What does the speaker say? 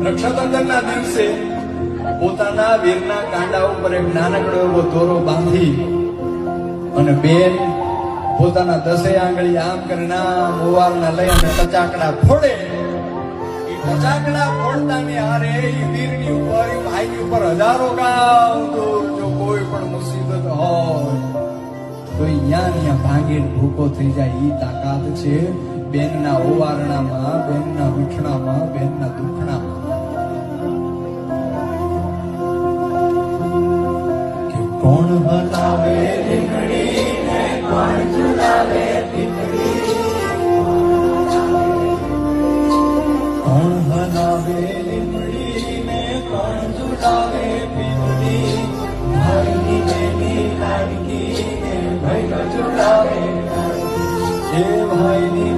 રક્ષાબંધનના દિવસે પોતાના વીરના કાંડા ઉપર એક નાનકડો એવો દોરો બાંધી અને બેન પોતાના 10 આંગળી આમ કરીને મોવારના લઈ અને કચાકડા ફોડે. એ કચાકડા ફોડતાની હારે એ વીરની ઉપર એ ભાઈની ઉપર હજારો ગામ દૂર જો કોઈ પણ મુસીબત હોય તો અહીંયા ભાંગીને ભૂકો થઈ જાય. ઈ તાકાત છે બેનના ઓવારણામાં, બેનના વીઠણામાં, બેનના દુખણામાં. કે કોણ બનાવે રીંગણીને કોણ ઝુલાવે પીપળી, કોણ બનાવે રીંગણીને કોણ ઝુલાવે પીપળી, ભાઈની બેની લાડકીને ભાઈ ઝુલાવે, એ ભાઈની